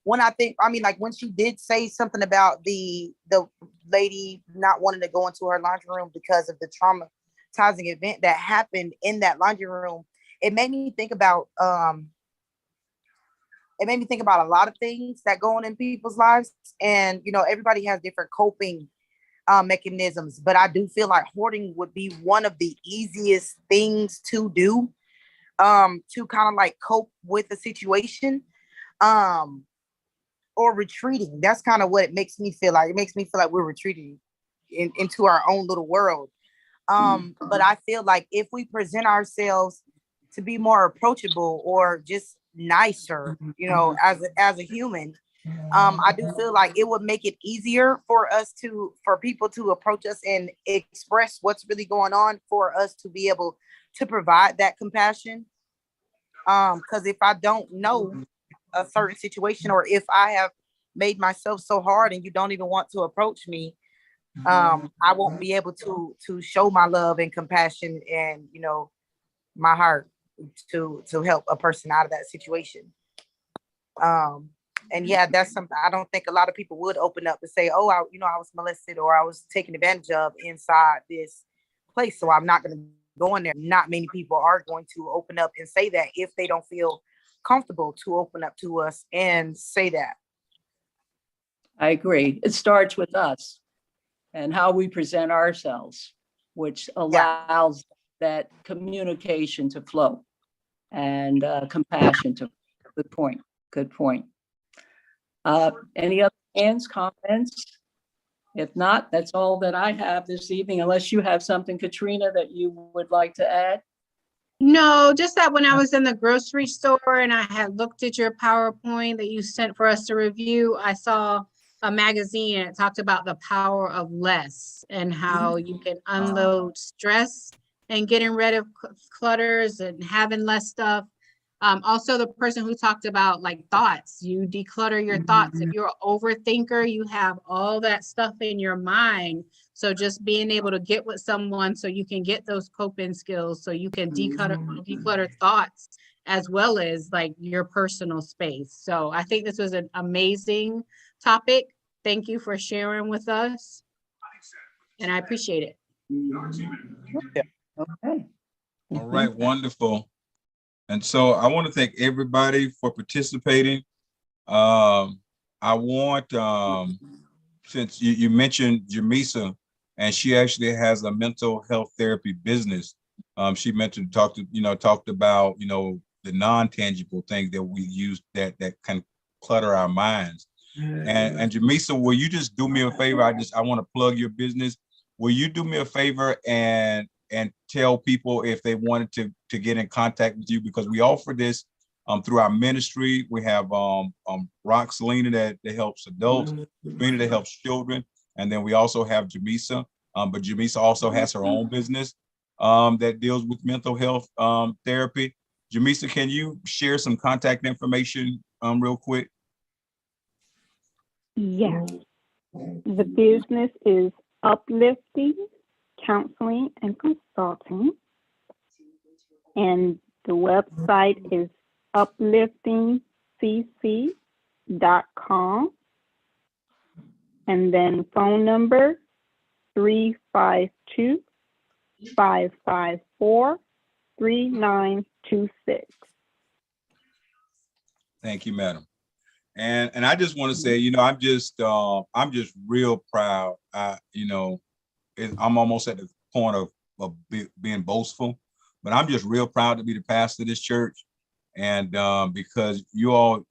S6: when when she did say something about the lady not wanting to go into her laundry room because of the traumatizing event that happened in that laundry room, it made me think about a lot of things that go on in people's lives. And, you know, everybody has different coping mechanisms, but I do feel like hoarding would be one of the easiest things to do to kind of like cope with the situation. Or retreating. That's kind of what it makes me feel like. It makes me feel like we're retreating into our own little world. But I feel like if we present ourselves to be more approachable or just nicer, you know, as a human, I do feel like it would make it easier for people to approach us and express what's really going on, for us to be able to provide that compassion. Because if I don't know a certain situation, or if I have made myself so hard and you don't even want to approach me, I won't be able to show my love and compassion and, you know, my heart to help a person out of that situation. And yeah, that's something I don't think a lot of people would open up and say, oh, I was molested or I was taken advantage of inside this place, so I'm not going to go in there. Not many people are going to open up and say that if they don't feel comfortable to open up to us and say that.
S3: I agree. It starts with us and how we present ourselves, which allows that communication to flow and compassion to. Good point. Good point. Any other hands, comments? If not, that's all that I have this evening, unless you have something, Katrina, that you would like to add.
S4: No, just that when I was in the grocery store and I had looked at your PowerPoint that you sent for us to review, I saw a magazine and it talked about the power of less and how you can unload stress and getting rid of clutters and having less stuff. Also, the person who talked about like thoughts, you declutter your thoughts. If you're an overthinker, you have all that stuff in your mind. So just being able to get with someone so you can get those coping skills, so you can declutter thoughts as well as like your personal space. So I think this was an amazing topic. Thank you for sharing with us. And I appreciate it.
S3: Okay.
S1: All right, wonderful. And so I want to thank everybody for participating. I want, since you mentioned Jamisa, and she actually has a mental health therapy business. She mentioned, talked about, the non-tangible things that we use that can clutter our minds. And Jamisa, will you just do me a favor? I want to plug your business. Will you do me a favor and tell people if they wanted to get in contact with you, because we offer this through our ministry. We have Roxalina that helps adults, Sabrina that helps children, and then we also have Jamisa. But Jamisa also has her own business that deals with mental health therapy. Jamisa, can you share some contact information real quick?
S8: Yes. The business is Uplifting Counseling and Consulting. And the website is upliftingcc.com. And then phone number 352-554-3926.
S1: Thank you, madam. And I just want to say, I'm just real proud. I'm almost at the point of being boastful, but I'm just real proud to be the pastor of this church. And because you all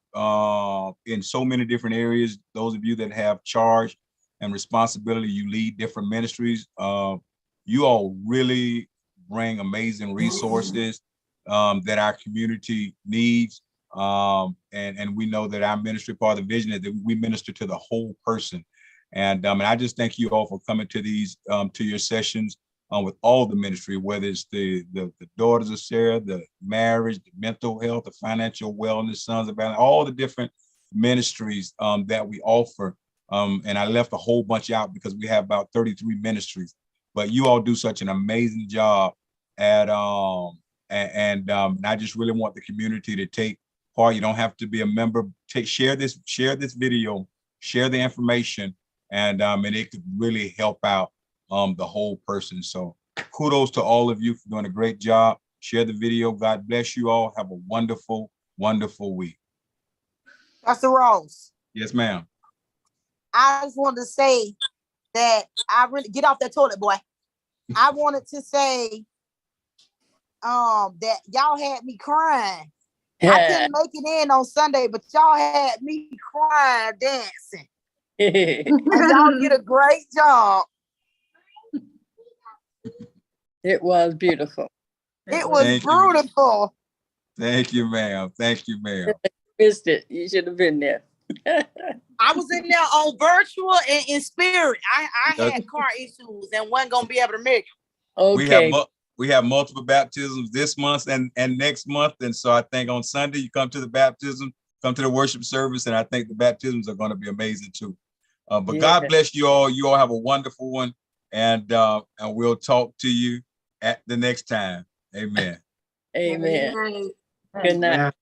S1: in so many different areas, those of you that have charge and responsibility, you lead different ministries. You all really bring amazing resources that our community needs. And we know that our ministry, part of the vision, is that we minister to the whole person. And I just thank you all for coming to these to your sessions with all the ministry, whether it's the Daughters of Sarah, the marriage, the mental health, the financial wellness, Sons of Balance, all the different ministries that we offer. And I left a whole bunch out because we have about 33 ministries, but you all do such an amazing job at and I just really want the community to take part. You don't have to be a member. Share this video, share the information, and it could really help out the whole person. So kudos to all of you for doing a great job. Share the video. God bless you all. Have a wonderful, wonderful week.
S6: Pastor Rose.
S1: Yes, ma'am.
S6: I just wanted to say that I really get off that toilet, boy. I wanted to say that y'all had me crying. I couldn't make it in on Sunday, but y'all had me crying, dancing. And y'all did a great job.
S10: It was beautiful.
S6: It was beautiful.
S1: Thank you, ma'am. Thank you, ma'am.
S10: Missed it. You should have been there.
S6: I was in there on virtual and in spirit. I had car issues and wasn't gonna be able to make it.
S10: Okay.
S1: We have multiple baptisms this month and next month. And so I think on Sunday you come to the baptism, come to the worship service, and I think the baptisms are going to be amazing too. But yeah. God bless you all. You all have a wonderful one. And we'll talk to you at the next time. Amen.
S10: Amen. Good night.